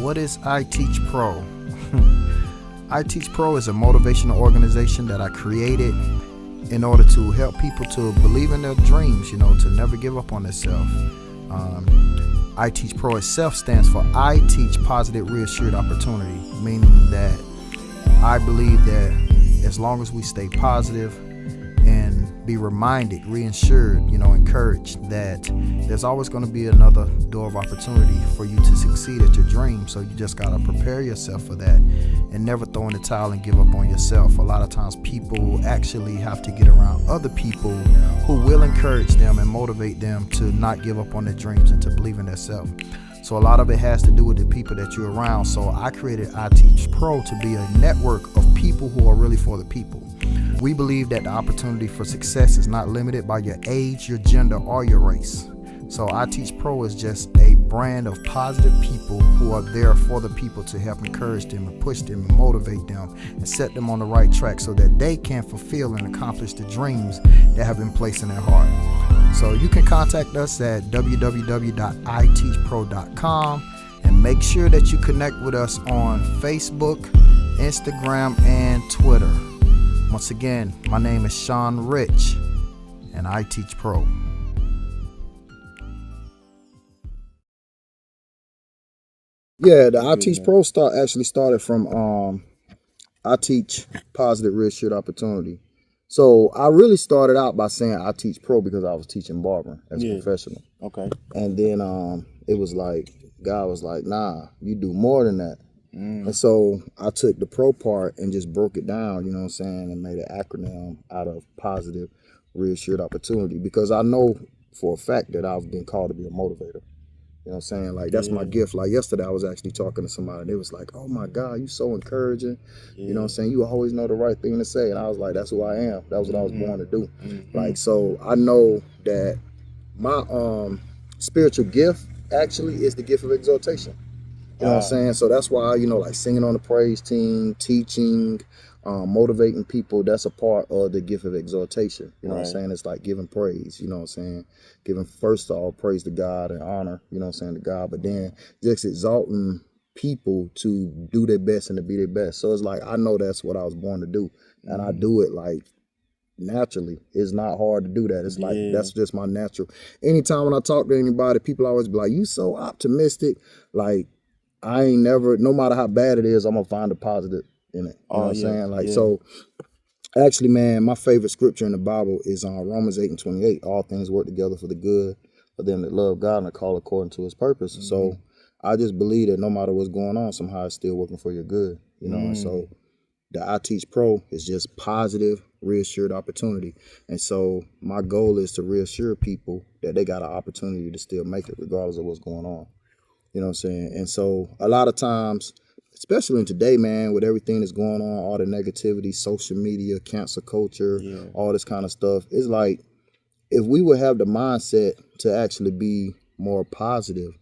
what is I Teach Pro? I Teach Pro is a motivational organization that I created in order to help people to believe in their dreams, to never give up on themselves. I Teach Pro itself stands for I Teach Positive Reassured Opportunity, meaning that I believe that as long as we stay positive and be reminded, reassured, encouraged that there's always going to be another door of opportunity for you to succeed at your dream. So you just got to prepare yourself for that and never throw in the towel and give up on yourself. A lot of times people actually have to get around other people who will encourage them and motivate them to not give up on their dreams and to believe in themselves. So a lot of it has to do with the people that you're around. So I created I Teach Pro to be a network of people who are really for the people. We believe that the opportunity for success is not limited by your age, your gender, or your race. So I Teach Pro is just a brand of positive people who are there for the people to help encourage them and push them and motivate them and set them on the right track so that they can fulfill and accomplish the dreams that have been placed in their heart. So you can contact us at www.iteachpro.com and make sure that you connect with us on Facebook, Instagram, and Twitter. Once again, my name is Sean Rich, and I Teach Pro. Yeah, the I Teach Pro actually started from I Teach Positive Reassured Opportunity. So I really started out by saying I Teach Pro because I was teaching barbering as a professional. Okay. And then it was like, God was like, nah, you do more than that. And so I took the pro part and just broke it down, and made an acronym out of Positive Reassured Opportunity, because I know for a fact that I've been called to be a motivator. Like, that's my gift. Like, yesterday I was actually talking to somebody and they was like, oh my God, you so encouraging. You always know the right thing to say. And I was like, that's who I am. That was what I was born to do. Like, so I know that my spiritual gift actually is the gift of exhortation. So that's why, like singing on the praise team, teaching, motivating people, that's a part of the gift of exhortation. It's like giving praise, giving first of all praise to God and honor, to God, but then just exalting people to do their best and to be their best. So it's like, I know that's what I was born to do, and I do it like naturally. It's not hard to do that. It's like, that's just my natural. Anytime when I talk to anybody, people always be like, you so optimistic. Like, I ain't never, no matter how bad it is, I'm gonna find a positive in it. You know what I'm saying? Like, so actually, man, my favorite scripture in the Bible is on Romans 8:28. All things work together for the good for them that love God and are called according to his purpose. So I just believe that no matter what's going on, somehow it's still working for your good, and so the I Teach Pro is just positive, reassured opportunity. And so my goal is to reassure people that they got an opportunity to still make it regardless of what's going on. And so a lot of times, especially in today, man, with everything that's going on, all the negativity, social media, cancel culture, all this kind of stuff, it's like, if we would have the mindset to actually be more positive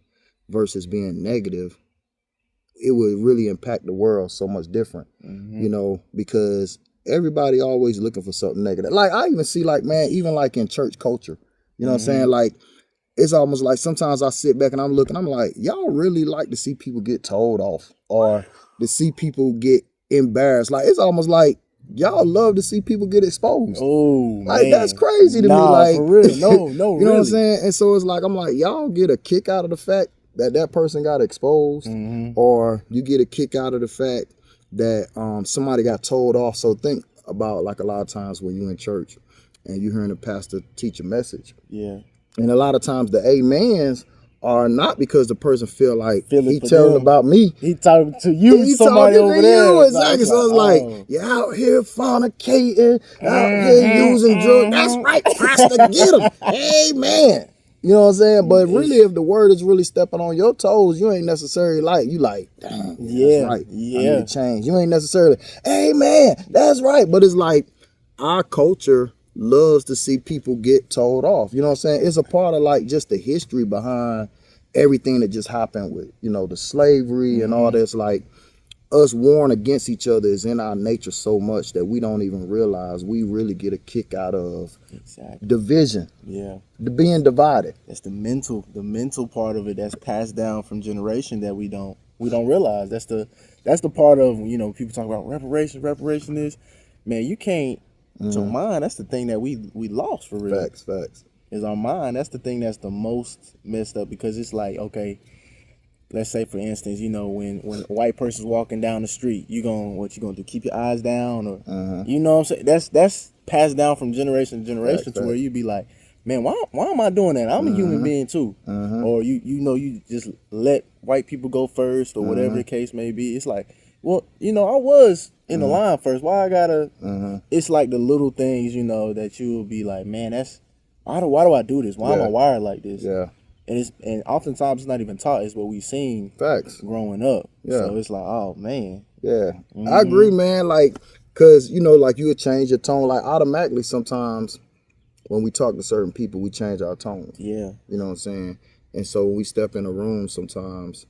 versus being negative, it would really impact the world so much different, because everybody always looking for something negative. Like, I even see, like, man, even like in church culture, what I'm saying? Like, it's almost like sometimes I sit back and I'm looking, I'm like, y'all really like to see people get told off or to see people get embarrassed. Like, it's almost like y'all love to see people get exposed. Oh, like, man, that's crazy to me. Like, for real. No, you know really. what I'm saying? And so it's like, I'm like, y'all get a kick out of the fact that that person got exposed, or you get a kick out of the fact that somebody got told off. So think about, like, a lot of times when you're in church and you're hearing the pastor teach a message. Yeah. And a lot of times the amens are not because the person feel like he telling about me. He talking to you, he somebody talking over to there. You, exactly. So it's like, you're out here fornicating, out here using drugs. That's right, pastor, get him. Amen. You know what I'm saying? But really, if the word is really stepping on your toes, you ain't necessarily like, you like, damn, that's right. I need to change. You ain't necessarily, amen, that's right. But it's like, our culture loves to see people get told off. You know what I'm saying? It's a part of, like, just the history behind everything that just happened with, the slavery and all this. Like, us warring against each other is in our nature so much that we don't even realize we really get a kick out of division. Yeah. The being divided. That's the mental part of it that's passed down from generation that we don't we don't realize. That's the part of, you know, people talk about reparations. Reparation is, man, you can't. So mind, that's the thing that we lost for real. Facts. Is our mind. That's the thing that's the most messed up, because it's like, okay, let's say for instance, you know, when a white person's walking down the street, what you gonna do? Keep your eyes down, or you know what I'm saying? That's passed down from generation to generation to where you be like, man, why am I doing that? I'm a human being too. Or you know, you just let white people go first, or whatever the case may be. It's like, well, you know, I was in the line first. Why I gotta? It's like the little things, you know, that you will be like, man, that's why do I do this? Why am I wired like this? Yeah. And oftentimes it's not even taught. It's what we seen growing up. Yeah. So it's like, oh man. Yeah. I agree, man. Like, cause you know, like you would change your tone, like automatically sometimes when we talk to certain people, we change our tone. Yeah. You know what I'm saying? And so when we step in a room, sometimes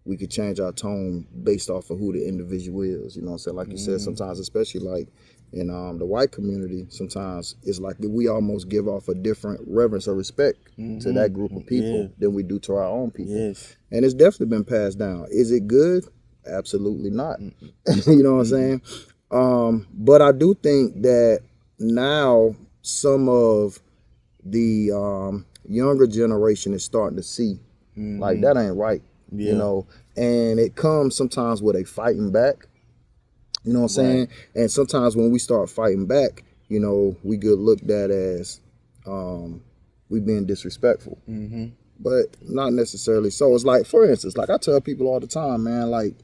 we could change our tone based off of who the individual is. You know what I'm saying? Like you said, sometimes, especially like in the white community, sometimes it's like we almost give off a different reverence or respect to that group of people than we do to our own people. Yes. And it's definitely been passed down. Is it good? Absolutely not. You know what I'm saying? But I do think that now some of the younger generation is starting to see like that ain't right. You know, and it comes sometimes with a fighting back. You know what I'm saying? And sometimes when we start fighting back, you know, we get looked at as we being disrespectful. But not necessarily so. It's like, for instance, like I tell people all the time, man, like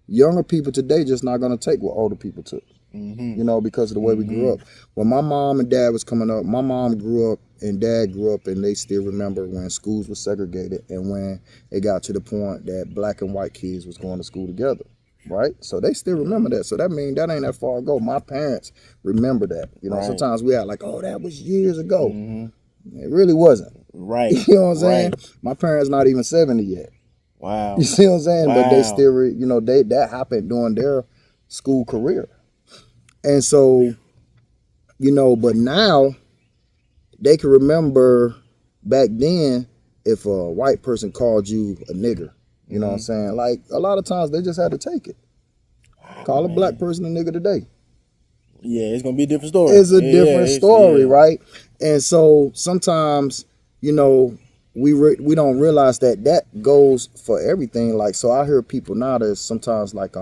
younger people today just not gonna take what older people took. You know, because of the way we grew up. When my mom and dad was coming up, my mom grew up and dad grew up, and they still remember when schools were segregated and when it got to the point that black and white kids was going to school together, right? So they still remember that. So that means that ain't that far ago. My parents remember that. You know, sometimes we act like, oh, that was years ago. It really wasn't. Right. You know what I'm saying? My parents not even 70 yet. Wow. You see what I'm saying? But they still, you know, that happened during their school career. And so, you know, but now they can remember back then if a white person called you a nigger. You know what I'm saying? Like a lot of times they just had to take it. Call a black person a nigger today. Yeah, it's gonna be a different story. It's a different story, right? And so sometimes, you know, we don't realize that goes for everything. Like, so I hear people now that sometimes like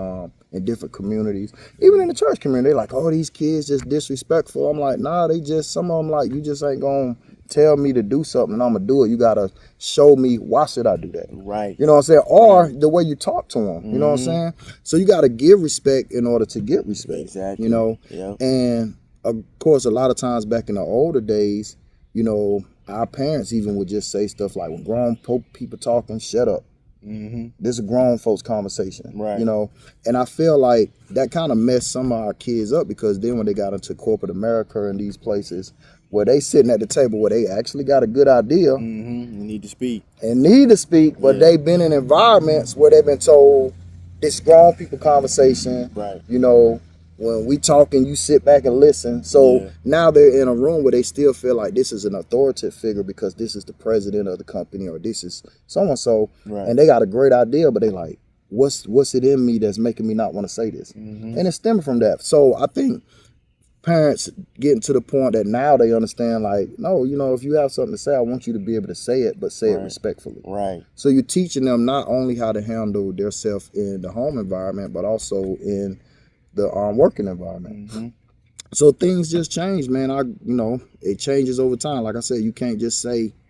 in different communities, even in the church community, they're like, oh, these kids just disrespectful. I'm like, nah, some of them like, you just ain't gonna tell me to do something and I'm gonna do it. You gotta show me, why should I do that? Right. You know what I'm saying? Or the way you talk to them, you know what I'm saying? So you gotta give respect in order to get respect. Exactly. You know? Yep. And of course, a lot of times back in the older days, you know, our parents even would just say stuff like, when grown people talking, shut up. This is a grown folks conversation, right? You know, and I feel like that kind of messed some of our kids up, because then when they got into corporate America and these places where they sitting at the table where they actually got a good idea and need to speak, but they've been in environments where they've been told this grown people conversation, right? You know, when we talking, you sit back and listen. So now they're in a room where they still feel like this is an authoritative figure because this is the president of the company or this is so-and-so. Right. And they got a great idea, but they like, what's it in me that's making me not want to say this? And it's stemming from that. So I think parents getting to the point that now they understand, like, no, you know, if you have something to say, I want you to be able to say it, but say it respectfully. Right. So you're teaching them not only how to handle themselves in the home environment, but also in the working environment. So things just change, man. You know, it changes over time. Like I said, you can't just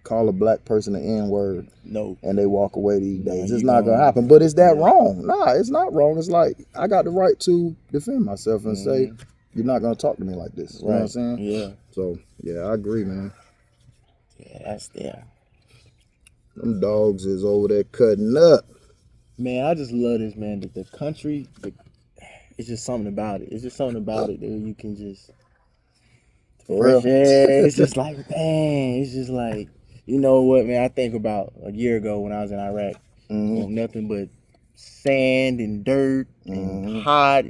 call a black person the N-word. No. And they walk away these days. It's not gonna happen. But is that wrong? Nah, it's not wrong. It's like, I got the right to defend myself and say, you're not gonna talk to me like this. You know what I'm saying? Yeah. So yeah, I agree, man. Yeah, that's there. Them dogs is over there cutting up. Man, I just love this, man. That the country, it's just something about it. It's just something about it that you can just fresh air. It's just like, man, it's just like, you know what, man? I think about a year ago when I was in Iraq. Nothing but sand and dirt and hot,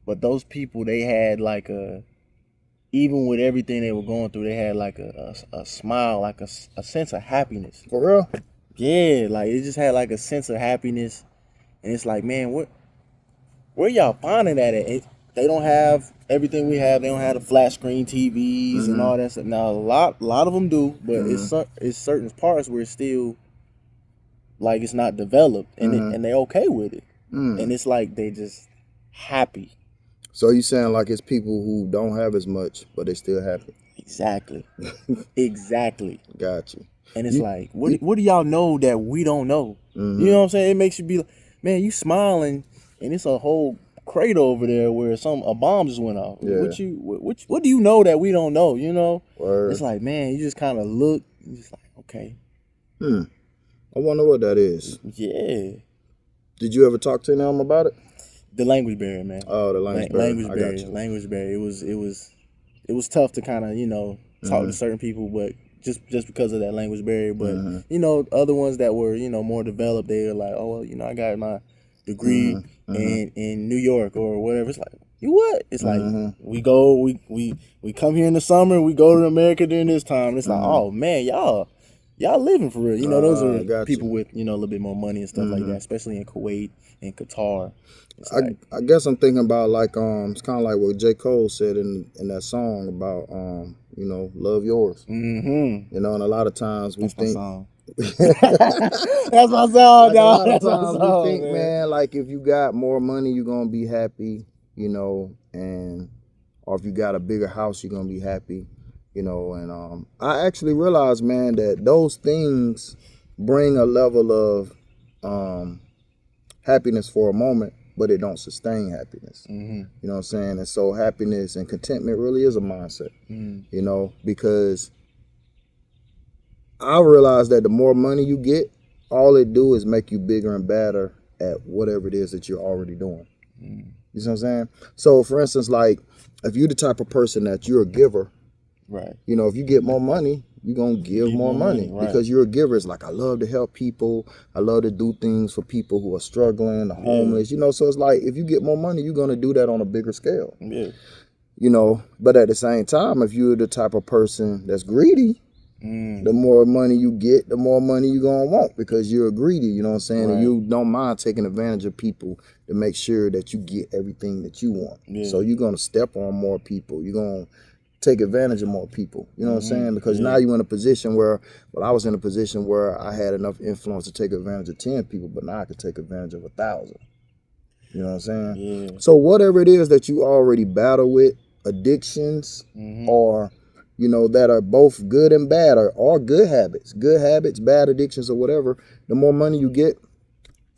but those people, they had like even with everything they were going through, they had like a smile, like a sense of happiness. For real? Yeah, like it just had like a sense of happiness. And it's like, man, where y'all finding that at? They don't have everything we have. They don't have the flat screen TVs and all that stuff. Now a lot of them do, but it's certain parts where it's still like it's not developed, and and they okay with it, and it's like they just happy. So you saying like it's people who don't have as much, but they still happy? Exactly, exactly. Got you. And it's like, what do y'all know that we don't know? You know what I'm saying? It makes you be like, man, you smiling, and it's a whole crate over there where a bomb just went off. Yeah. What do you know that we don't know? You know? Word. It's like, man, you just kind of look, you just like, okay. I wonder what that is. Yeah. Did you ever talk to them about it? The language barrier, man. Oh, the language barrier. Language I barrier. got you. Language barrier. It was tough to kind of, talk to certain people, but just because of that language barrier. But other ones that were more developed, they were like, oh well, I got my degree in New York or whatever. It's like, you what? It's like we come here in the summer, we go to America during this time. And it's like, oh man, y'all living for real. Those are people with a little bit more money and stuff like that, especially in Kuwait and Qatar. I guess I'm thinking about like it's kind of like what J. Cole said in that song about love yours. And a lot of times we think that's my song, dog. That's a lot of times we think, man, like if you got more money, you're gonna be happy, and or if you got a bigger house, you're gonna be happy, and I actually realized, man, that those things bring a level of happiness for a moment, but it don't sustain happiness. You know what I'm saying? And so happiness and contentment really is a mindset, because I realized that the more money you get, all it do is make you bigger and better at whatever it is that you're already doing. You see what I'm saying? So for instance, like if you're the type of person that you're a giver, right? If you get more money, you're going to give more money right. Because you're a giver. It's like, I love to help people. I love to do things for people who are struggling, the homeless, so it's like, if you get more money, you're going to do that on a bigger scale. Yeah. But at the same time, if you're the type of person that's greedy, the more money you get, the more money you're going to want because you're greedy, you know what I'm saying? Right. And you don't mind taking advantage of people to make sure that you get everything that you want. Yeah. So you're going to step on more people. You're going to take advantage of more people. You know what I'm saying? Because now you're in a position where, I was in a position where I had enough influence to take advantage of 10 people, but now I could take advantage of 1,000. You know what I'm saying? Yeah. So whatever it is that you already battle with, addictions or that are both good and bad, or good habits, bad addictions or whatever, the more money you get,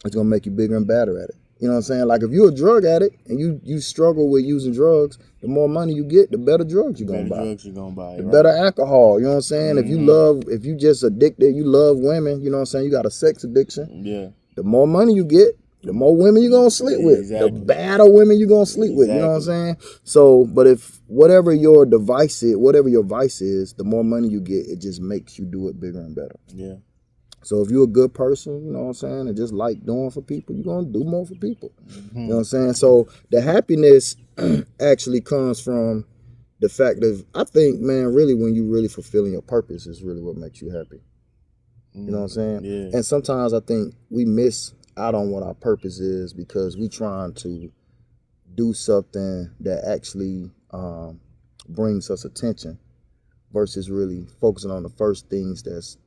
it's going to make you bigger and better at it. You know what I'm saying? Like if you're a drug addict and you struggle with using drugs, the more money you get, the better drugs you're going to buy. The better alcohol, you know what I'm saying? If you just addicted, you love women, you know what I'm saying? You got a sex addiction. Yeah. The more money you get, the more women you're going to sleep with. Exactly. The badder women you're going to sleep with, you know what I'm saying? So, but if whatever your vice is, the more money you get, it just makes you do it bigger and better. Yeah. So if you're a good person, you know what I'm saying, and just like doing for people, you're going to do more for people. You know what I'm saying? So the happiness actually comes from the fact that I think, man, really when you really fulfilling your purpose is really what makes you happy. You know what I'm saying? Yeah. And sometimes I think we miss out on what our purpose is because we trying to do something that actually brings us attention versus really focusing on the first things that's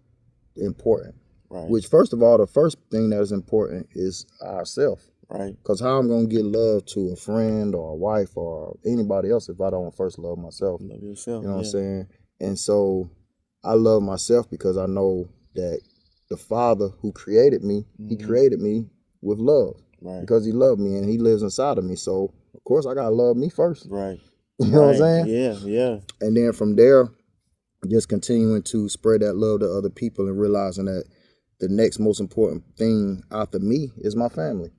important. Right. Which, first of all, the first thing that is important is ourselves. Right. Because how I'm going to get love to a friend or a wife or anybody else if I don't first love myself. Love yourself. You know what I'm saying? And so I love myself because I know that the Father who created me, He created me with love. Right. Because He loved me and He lives inside of me. So, of course, I got to love me first. Right. You know what I'm saying? Yeah, yeah. And then from there, just continuing to spread that love to other people and realizing that the next most important thing after me is my family.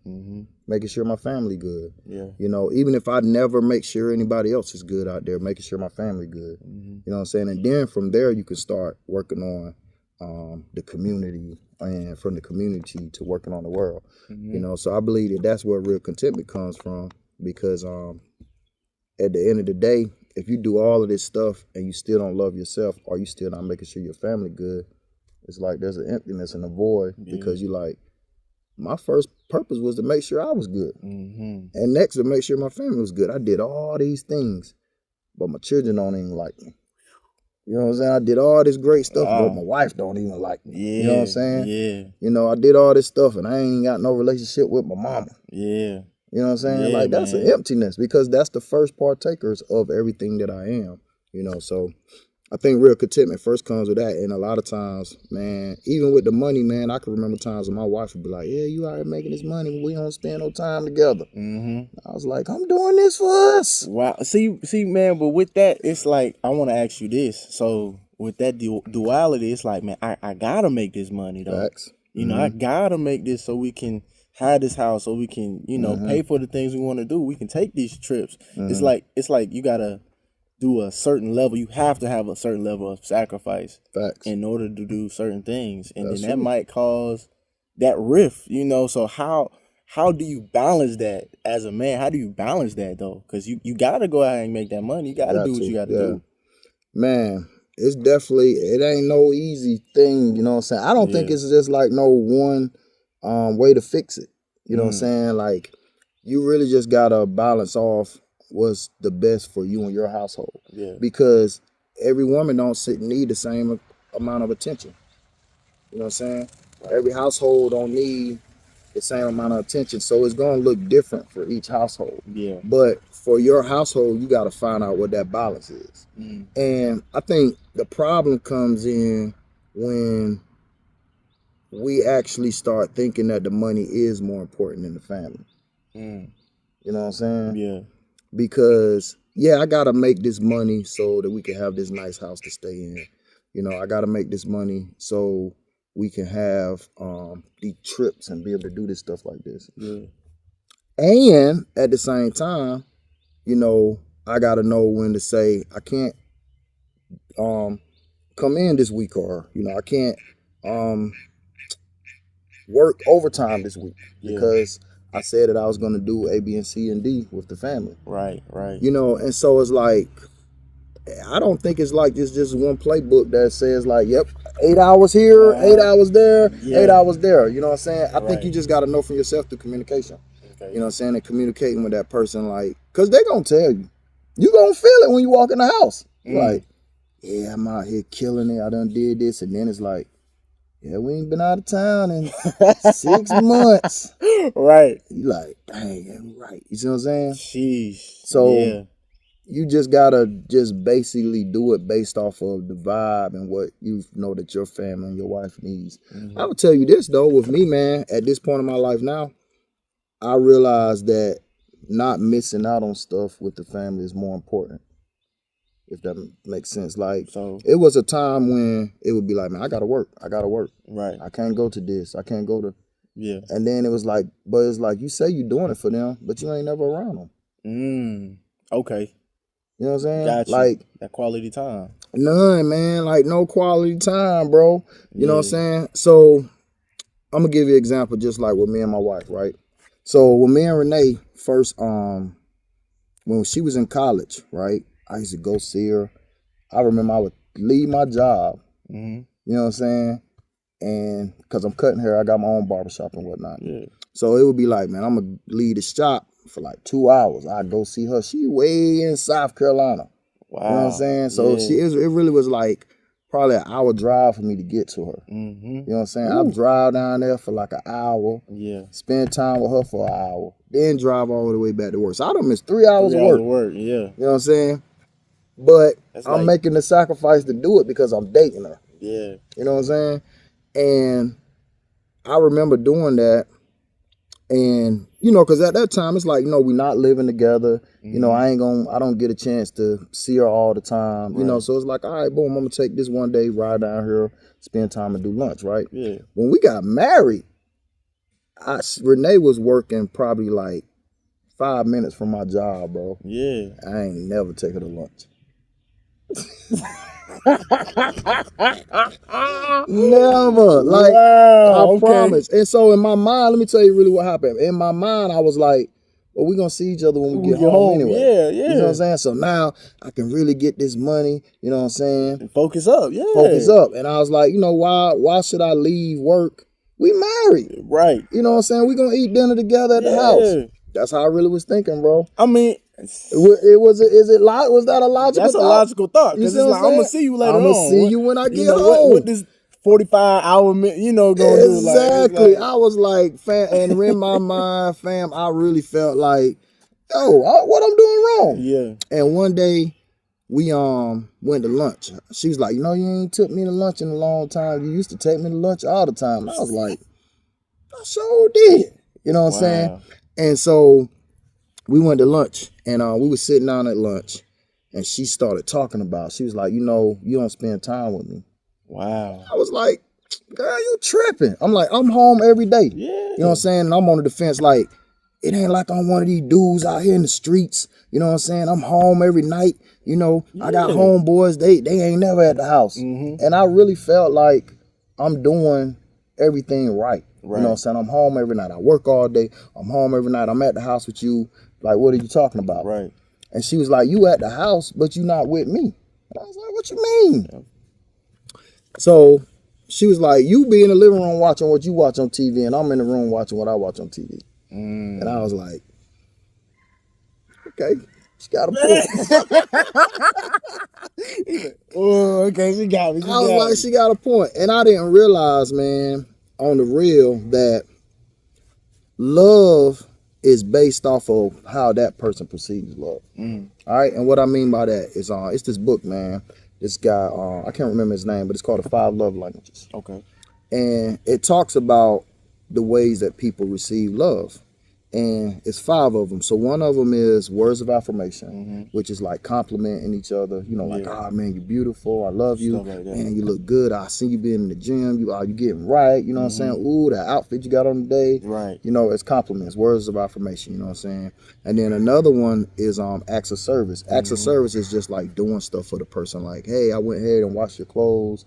Making sure my family good. Yeah. Even if I never make sure anybody else is good out there, making sure my family good. You know what I'm saying? And then from there, you can start working on the community and from the community to working on the world. So I believe that that's where real contentment comes from because at the end of the day, if you do all of this stuff and you still don't love yourself or you still not making sure your family good, it's like there's an emptiness and a void because you like, my first purpose was to make sure I was good. And next to make sure my family was good. I did all these things, but my children don't even like me. You know what I'm saying? I did all this great stuff, but my wife don't even like me. Yeah. You know what I'm saying? Yeah. You know, I did all this stuff and I ain't got no relationship with my mama. Yeah. You know what I'm saying? Yeah, like, that's man. an emptiness because that's the first partakers of everything that I am. You know, so I think real contentment first comes with that. And a lot of times, man, even with the money, man, I can remember times when my wife would be like, yeah, you out here making this money, but we don't spend no time together. I was like, I'm doing this for us. Wow. See, man, but with that, it's like, I want to ask you this. So with that duality, it's like, man, I gotta make this money though. Facts. You know, I gotta make this so we can have this house, so we can, you know, pay for the things we want to do. We can take these trips. It's like you gotta do a certain level. You have to have a certain level of sacrifice Facts. in order to do certain things, and That's then that true. might cause that rift. You know, so how do you balance that as a man? How do you balance that though? Because you gotta go out and make that money. You gotta do what you gotta do. Man, it's definitely, it ain't no easy thing, you know what I'm saying? I don't think it's just like no one way to fix it. You know what I'm saying? Like, you really just gotta balance off what's the best for you and your household. Yeah. Because every woman don't need the same amount of attention. You know what I'm saying? Every household don't need the same amount of attention. So it's gonna look different for each household. Yeah. But for your household, you gotta find out what that balance is. And I think the problem comes in when we actually start thinking that the money is more important than the family. You know what I'm saying? Yeah. Because, I got to make this money so that we can have this nice house to stay in. You know, I got to make this money so we can have these trips and be able to do this stuff like this. Yeah. And at the same time, you know, I got to know when to say, I can't come in this week, or, you know, I can't work overtime this week because I said that I was going to do A, B, and C, and D with the family. Right. You know, and so it's like, I don't think it's like this just one playbook that says like, yep, 8 hours here, 8 hours there, 8 hours there. You know what I'm saying? I think you just got to know for yourself through communication. You know what I'm saying? And communicating with that person, like, because they're going to tell you. You going to feel it when you walk in the house. Like, yeah, I'm out here killing it. I done did this. And then it's like, yeah, we ain't been out of town in 6 months. Right. You like, dang, right. You see what I'm saying? Sheesh. So you just gotta just basically do it based off of the vibe and what you know that your family and your wife needs. I would tell you this though, with me, man, at this point in my life now, I realize that not missing out on stuff with the family is more important. If that makes sense. Like, So it was a time when it would be like, man, I gotta work. right. I can't go to this. I can't go to. Yeah. And then it was like, but it's like, you say you're doing it for them, but you ain't never around them. Okay. You know what I'm saying? Gotcha. Like, that quality time. None, man. Like, no quality time, bro. You know what I'm saying? So I'm gonna give you an example, just like with me and my wife, right? So when me and Renee first, when she was in college, right? I used to go see her. I remember I would leave my job. You know what I'm saying? And because I'm cutting hair, I got my own barbershop and whatnot. Yeah. So it would be like, man, I'm gonna leave the shop for like 2 hours. I'd go see her. She way in South Carolina. Wow. You know what I'm saying? So it really was like probably an hour drive for me to get to her. You know what I'm saying? I'd drive down there for like an hour. Yeah. Spend time with her for an hour. Then drive all the way back to work. So I done missed 3 hours of work. Yeah. You know what I'm saying? But That's I'm making the sacrifice to do it because I'm dating her. Yeah. You know what I'm saying? And I remember doing that. And, you know, because at that time, it's like, you know, we're not living together. You know, I don't get a chance to see her all the time. You know, so it's like, all right, boom, I'm going to take this one day, ride down here, spend time and do lunch, right? Yeah. When we got married, Renee was working probably like 5 minutes from my job, bro. Yeah. I ain't never take her to lunch. Never. Like, wow, I promise. And so in my mind, let me tell you really what happened. In my mind, I was like, well, we're going to see each other when we get home anyway. Yeah. You know what I'm saying? So now I can really get this money, you know what I'm saying? And focus up, Focus up. And I was like, you know, why should I leave work, We married. Right. You know what I'm saying? We gonna eat dinner together at the house. That's how I really was thinking, bro. I mean, was that a logical that's thought? a logical thought. You Because see it's what like, I'm I'm going saying? to see you later I'm on. gonna see you when I get home. What this 45-hour, gonna do? Exactly. Like, I was like, fam, and in my mind, fam, I really felt like, yo, what I'm doing wrong? Yeah. And one day we went to lunch. She was like, you ain't took me to lunch in a long time. You used to take me to lunch all the time. I was like, I sure did. You know what I'm saying? And so we went to lunch, and we were sitting down at lunch, and she started talking about. She was like, you don't spend time with me. Wow. I was like, girl, you tripping. I'm like, I'm home every day. Yeah. You know what I'm saying? And I'm on the defense like, it ain't like I'm one of these dudes out here in the streets. You know what I'm saying? I'm home every night. I got homeboys. They ain't never at the house. And I really felt like I'm doing everything right. You know what I'm saying? I'm home every night. I work all day. I'm home every night. I'm at the house with you. Like, what are you talking about? Right. And she was like, you at the house, but you not with me. And I was like, what you mean? Yeah. So she was like, you be in the living room watching what you watch on TV, and I'm in the room watching what I watch on TV. And I was like, okay, she got a point. Oh, okay, she got me. I was like, she got a point. And I didn't realize, man, on the real, that love is based off of how that person perceives love. All right, and what I mean by that is, it's this book, man. This guy, I can't remember his name, but it's called The 5 Love Languages. Okay. And it talks about the ways that people receive love. And it's 5 of them. So one of them is words of affirmation, which is like complimenting each other. Like, man, you're beautiful. I love you. Like man, you look good. I see you being in the gym. You getting right. You know what I'm saying? Ooh, that outfit you got on today. Right. It's compliments, words of affirmation. You know what I'm saying? And then another one is acts of service. Acts of service is just like doing stuff for the person. Like, hey, I went ahead and washed your clothes.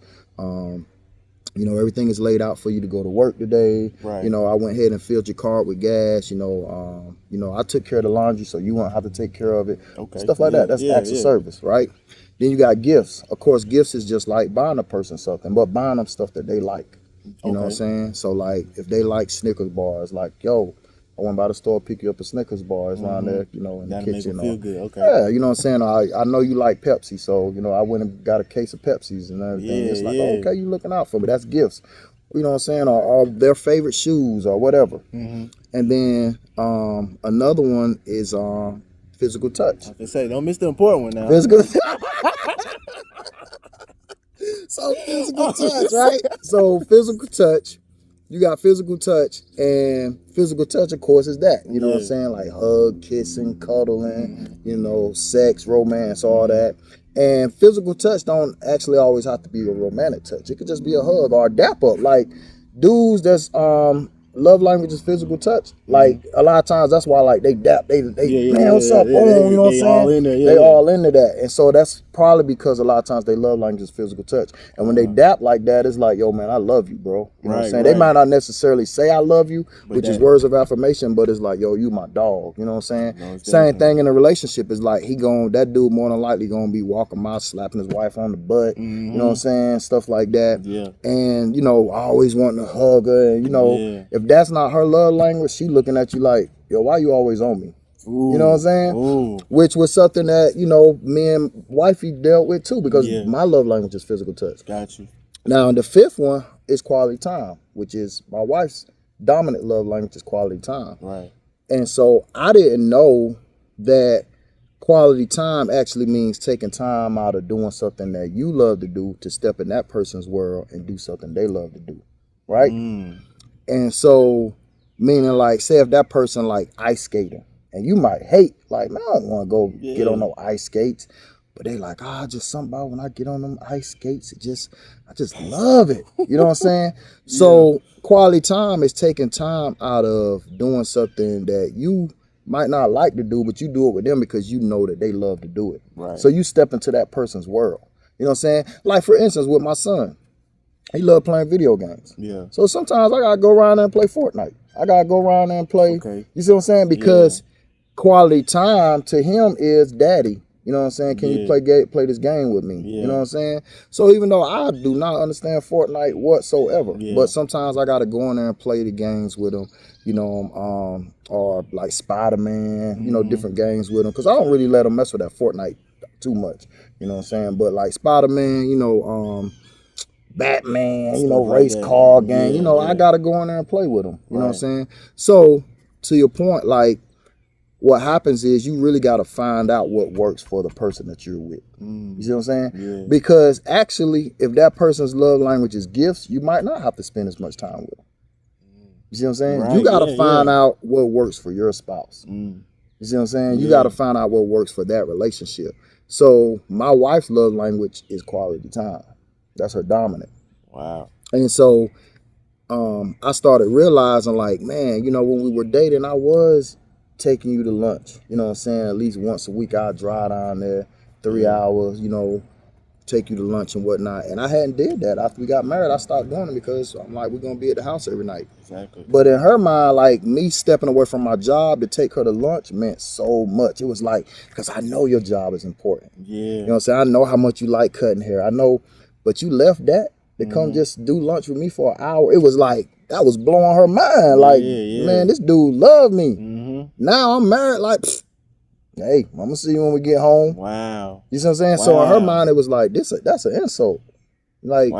Everything is laid out for you to go to work today. Right. I went ahead and filled your car with gas. I took care of the laundry so you won't have to take care of it. Okay. Stuff like that. That's acts of service, right? Then you got gifts. Of course, gifts is just like buying a person something, but buying them stuff that they like. You know what I'm saying? So, like, if they like Snickers bars, like, yo, I went by the store, pick you up a Snickers bar. It's around there, in the kitchen. Make it feel good. Okay. Yeah, you know what I'm saying? I know you like Pepsi, so, I went and got a case of Pepsis and everything. It's like, oh, okay, you looking out for me. That's gifts. You know what I'm saying? Or their favorite shoes or whatever. And then another one is physical touch. I can say, don't miss the important one now. Physical So physical touch, right? So physical touch. You got physical touch, and physical touch, of course, is that. You know what I'm saying? Like hug, kissing, cuddling, sex, romance, all that. And physical touch don't actually always have to be a romantic touch. It could just be a hug or a dap up. Like dudes that's love language is physical touch. Like a lot of times that's why like they dap, man, what's up? You know what I'm saying? All in there, they all into that. And so that's probably because a lot of times they love language is physical touch. And when they dap like that, it's like, yo, man, I love you, bro. You know what I'm saying? They might not necessarily say I love you, which is words of affirmation, but it's like, yo, you my dog. You know what I'm saying? Same thing in a relationship is like that dude more than likely gonna be walking by, slapping his wife on the butt. You know what I'm saying? Stuff like that. Yeah. And always wanting to hug her. And if that's not her love language, she looking at you like, yo, why you always on me? You know what I'm saying? Ooh. Which was something that, me and wifey dealt with too, because my love language is physical touch. Got you. Now, the 5th one is quality time, which is my wife's dominant love language is quality time. Right. And so I didn't know that quality time actually means taking time out of doing something that you love to do to step in that person's world and do something they love to do. Right? And so, meaning like, say if that person like ice skating, and you might hate, like, man, I don't want to go get on no ice skates. But they like, just something about when I get on them ice skates, I just love it. You know what I'm saying? So quality time is taking time out of doing something that you might not like to do, but you do it with them because you know that they love to do it. Right. So you step into that person's world. You know what I'm saying? Like, for instance, with my son, he loved playing video games. Yeah. So sometimes I got to go around there and play Fortnite. I got to go around there and play. Okay. You see what I'm saying? Because quality time to him is daddy You know what I'm saying? Can you play this game with me? Yeah. You know what I'm saying? So even though I do not understand Fortnite whatsoever, but sometimes I gotta go in there and play the games with them. You know, or like Spider-Man, you know, different games with them, because I don't really let them mess with that Fortnite too much. You know what I'm saying? But like Spider-Man, you know, Batman, you know, race car game. You know, I gotta go in there and play with them. You know what I'm saying? So to your point, like, what happens is you really got to find out what works for the person that you're with. You see what I'm saying? Yeah. Because actually, if that person's love language is gifts, you might not have to spend as much time with them. You see what I'm saying? Right, you got to find out what works for your spouse. You see what I'm saying? You got to find out what works for that relationship. So my wife's love language is quality time. That's her dominant. Wow. And so I started realizing, like, man, you know, when we were dating, I was taking you to lunch. You know what I'm saying? At least once a week, I'd drive down there 3 hours, you know, take you to lunch and whatnot. And I hadn't did that. After we got married, I stopped doing it because I'm like, we're going to be at the house every night. Exactly. But in her mind, like, me stepping away from my job to take her to lunch meant so much. It was like, because I know your job is important. Yeah. You know what I'm saying? I know how much you like cutting hair. I know, but you left that to come just do lunch with me for an hour. It was like, that was blowing her mind. Like, man, this dude loved me. Now I'm married, like, hey, I'm gonna see you when we get home. Wow. You see what I'm saying? So in her mind, it was like, that's an insult. Like,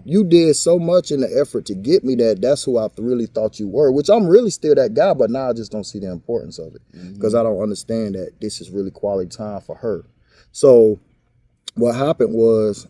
you did so much in the effort to get me that's who I really thought you were, which I'm really still that guy, but now I just don't see the importance of it because I don't understand that this is really quality time for her. So what happened was,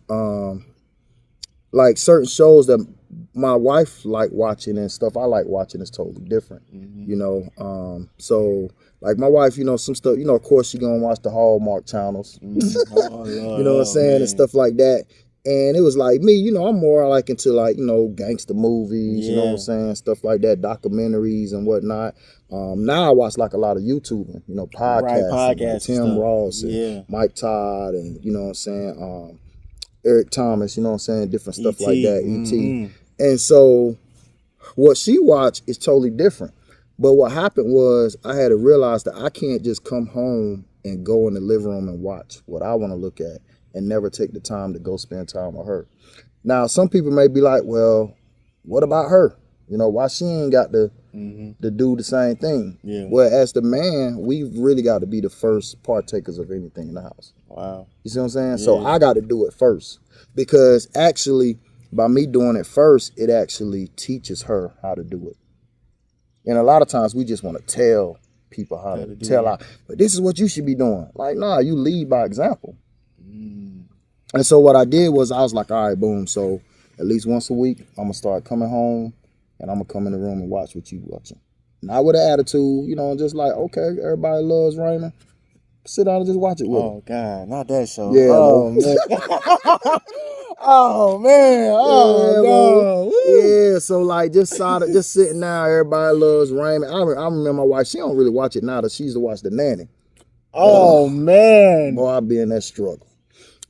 like, certain shows that my wife liked watching and stuff I like watching is totally different, you know. So like my wife, you know, some stuff, you know, of course she gonna watch the Hallmark channels, you know what I'm saying, and stuff like that. And it was like me, you know, I'm more like into, like, you know, gangster movies, you know what I'm saying, stuff like that, documentaries and whatnot. Now I watch like a lot of YouTubing, you know, podcasts, like Tim Ross and Mike Todd, and you know what I'm saying, Eric Thomas, you know what I'm saying, different stuff like that, E.T. And so what she watched is totally different. But what happened was I had to realize that I can't just come home and go in the living room and watch what I want to look at and never take the time to go spend time with her. Now, some people may be like, well, what about her? You know, why she ain't got to do the same thing? Well, as the man, we've really got to be the first partakers of anything in the house. Wow. You see what I'm saying? So I got to do it first, because actually by me doing it first, it actually teaches her how to do it. And a lot of times we just want to tell people how to tell out, but this is what you should be doing. Like, nah, you lead by example. And so what I did was I was like, all right, boom. So at least once a week, I'm going to start coming home and I'm going to come in the room and watch what you watching. Not with an attitude, you know, just like, okay, everybody loves Raymond. Sit down and just watch it with him. Oh, God, not that show. Yeah, oh, man. Oh, man. Oh, yeah, yeah, so like just sitting down, everybody loves Raymond. I remember my wife, she don't really watch it now, that she used to watch The Nanny. Oh, man. Boy, I be in that struggle.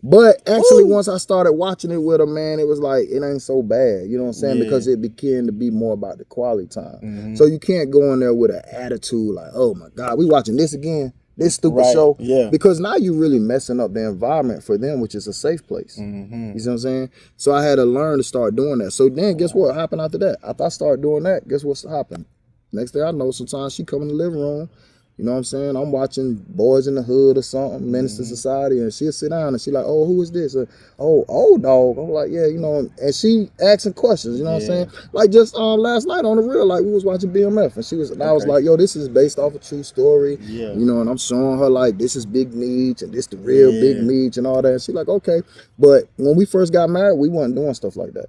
But actually, once I started watching it with her, man, it was like, it ain't so bad. You know what I'm saying? Because it began to be more about the quality time. So you can't go in there with an attitude like, oh my God, we watching this again? This stupid show? Yeah. Because now you're really messing up the environment for them, which is a safe place. You see what I'm saying? So I had to learn to start doing that. So then guess what happened after that? After I started doing that, guess what's happened? Next thing I know, sometimes she come in the living room, you know what I'm saying? I'm watching Boys in the Hood or something, Menace to Society, and she'll sit down and she like, oh, who is this? Oh, old dog. I'm like, yeah, you know, and she asking questions, you know what I'm saying? Like just last night on the real, like we was watching BMF, and I was like, yo, this is based off a true story. You know, and I'm showing her like, this is Big Meech and this the real Big Meech and all that. And she like, okay. But when we first got married, we wasn't doing stuff like that.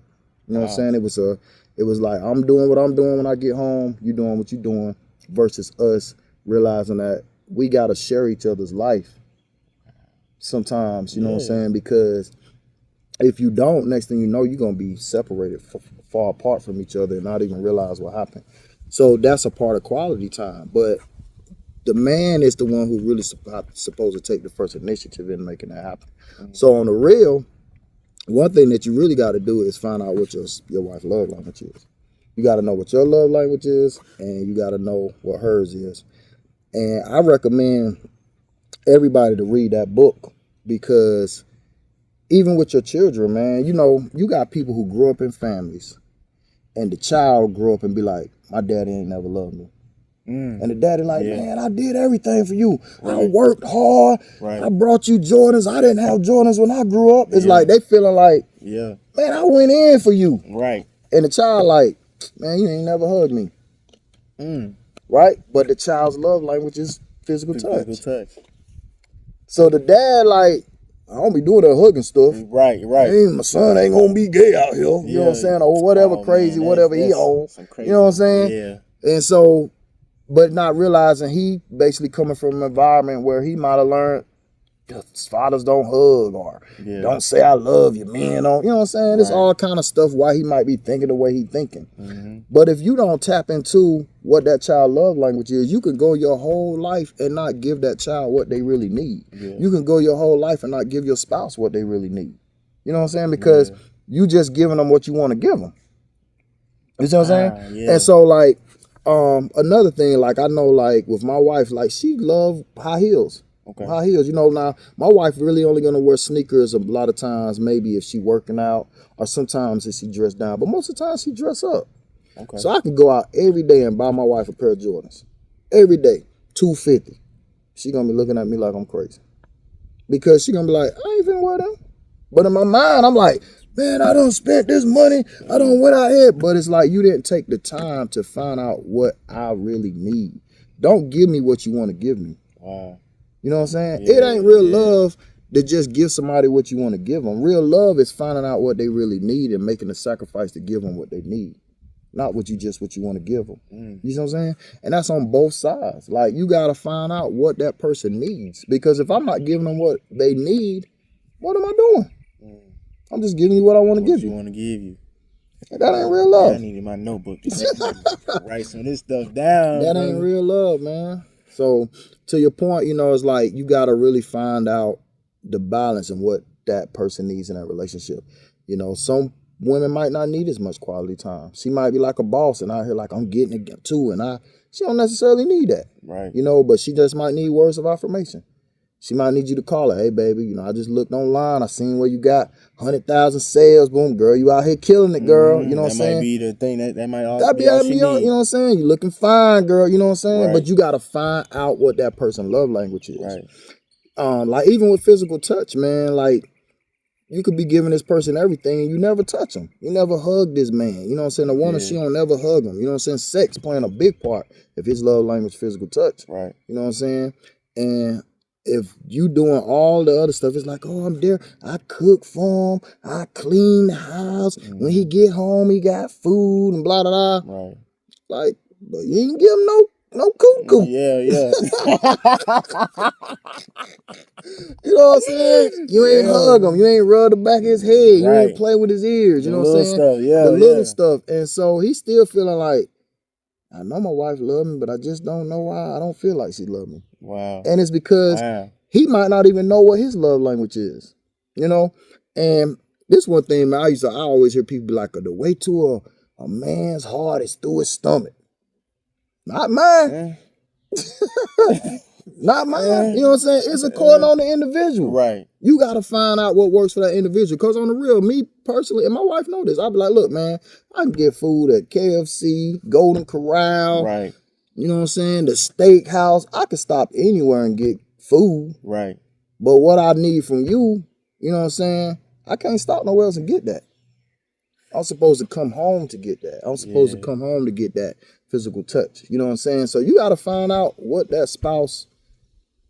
You know what I'm saying? It was like, I'm doing what I'm doing when I get home, you doing what you doing, versus us realizing that we got to share each other's life sometimes, you know what I'm saying? Because if you don't, next thing you know, you're going to be separated far apart from each other and not even realize what happened. So that's a part of quality time. But the man is the one who really supposed to take the first initiative in making that happen. So on the real, one thing that you really got to do is find out what your wife's love language is. You got to know what your love language is, and you got to know what hers is. And I recommend everybody to read that book, because even with your children, man, you know, you got people who grew up in families and the child grew up and be like, my daddy ain't never loved me. And the daddy like, man, I did everything for you. I worked hard. I brought you Jordans. I didn't have Jordans when I grew up. It's like they feeling like, man, I went in for you. And the child like, man, you ain't never hugged me. Right? But the child's love language is physical touch. So the dad like, I don't be doing that hugging stuff. Right. Hey, my son ain't gonna be gay out here. You know what I'm saying? Or whatever crazy, man, whatever he owns. You know what I'm saying? Yeah. And so, but not realizing he basically coming from an environment where he might have learned fathers don't hug or don't say I love you, man. Don't, you know what I'm saying? It's all kind of stuff why he might be thinking the way he thinking. But if you don't tap into what that child love language is, you can go your whole life and not give that child what they really need. You can go your whole life and not give your spouse what they really need. You know what I'm saying? Because you just giving them what you want to give them. You know what I'm saying? And so like, another thing, like I know like with my wife, like she love high heels. High heels, you know. Now my wife really only gonna wear sneakers a lot of times, maybe if she working out, or sometimes if she dressed down. But most of the time she dress up. So I can go out every day and buy my wife a pair of Jordans. Every day, $250. She gonna be looking at me like I'm crazy, because she gonna be like, I ain't finna wear them. But in my mind, I'm like, man, I done spent this money. I done went out here. But it's like you didn't take the time to find out what I really need. Don't give me what you want to give me. You know what I'm saying? It ain't real love to just give somebody what you want to give them. Real love is finding out what they really need and making a sacrifice to give them what they need. Not what you want to give them. You know what I'm saying? And that's on both sides. Like, you got to find out what that person needs. Because if I'm not giving them what they need, what am I doing? I'm just giving you what I want to give you. That ain't real love. I needed my notebook to write some of this stuff down. That ain't real love, man. So, to your point, you know, it's like you got to really find out the balance and what that person needs in that relationship. You know, some women might not need as much quality time. She might be like a boss and out here like, I'm getting it too. And she don't necessarily need that. You know, but she just might need words of affirmation. She might need you to call her. Hey, baby, you know, I just looked online. I seen where you got 100,000 sales. Boom, girl, you out here killing it, girl. You know what I'm saying? That might be the thing. That might all be all she need. You know what I'm saying? You looking fine, girl. You know what I'm saying? But you got to find out what that person's love language is. Like, even with physical touch, man, like, you could be giving this person everything and you never touch him. You never hug this man. You know what I'm saying? The woman, she don't never hug him. You know what I'm saying? Sex playing a big part if his love language is physical touch. You know what I'm saying? And if you doing all the other stuff, it's like, oh, I'm there. I cook for him. I clean the house. When he get home, he got food and blah, blah, blah. Like, but you ain't give him no cuckoo. Yeah. You know what I'm saying? You ain't hug him. You ain't rub the back of his head. You ain't play with his ears. You know what I'm saying? The little stuff. And so he's still feeling like, I know my wife loves me, but I just don't know why. I don't feel like she loves me. And it's because he might not even know what his love language is. You know? And this one thing, man, I always hear people be like, the way to a man's heart is through his stomach. Not mine. Not mine. You know what I'm saying? It's according on the individual. You got to find out what works for that individual. Because on the real, me personally, and my wife know this, I'll be like, look, man, I can get food at KFC, Golden Corral, you know what I'm saying, the steakhouse. I can stop anywhere and get food. But what I need from you, you know what I'm saying, I can't stop nowhere else and get that. I'm supposed to come home to get that. I'm supposed to come home to get that physical touch. You know what I'm saying? So you got to find out what that spouse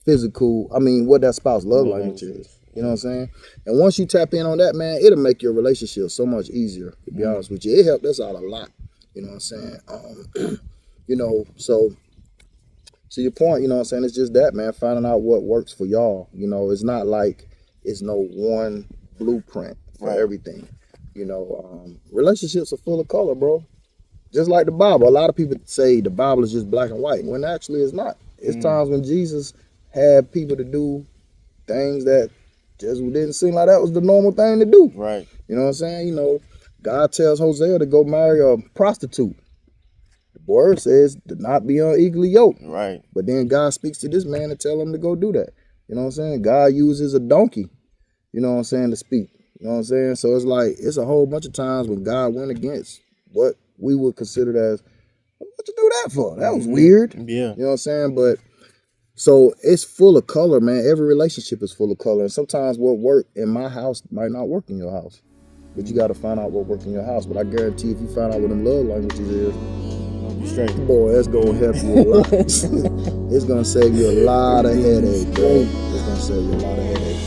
what that spouse love language is. You know what I'm saying? And once you tap in on that, man, it'll make your relationship so much easier, to be honest with you. It helped us out a lot. You know what I'm saying? You know, so to your point, you know what I'm saying? It's just that, man, finding out what works for y'all. You know, it's not like it's no one blueprint for everything. You know, relationships are full of color, bro. Just like the Bible. A lot of people say the Bible is just black and white, when actually it's not. It's times when Jesus had people to do things that just didn't seem like that was the normal thing to do. You know what I'm saying? You know, God tells Hosea to go marry a prostitute. The word says to not be unequally yoked. But then God speaks to this man and tell him to go do that. You know what I'm saying? God uses a donkey, you know what I'm saying, to speak. You know what I'm saying? So it's like, it's a whole bunch of times when God went against what we would consider as, what you do that for? That was weird. Yeah. You know what I'm saying? But so it's full of color, man. Every relationship is full of color. And sometimes what worked in my house might not work in your house. But you got to find out what works in your house. But I guarantee if you find out what them love languages is, straight. Boy, that's going to help you a lot. It's going to save you a lot of headache, bro. It's going to save you a lot of headache.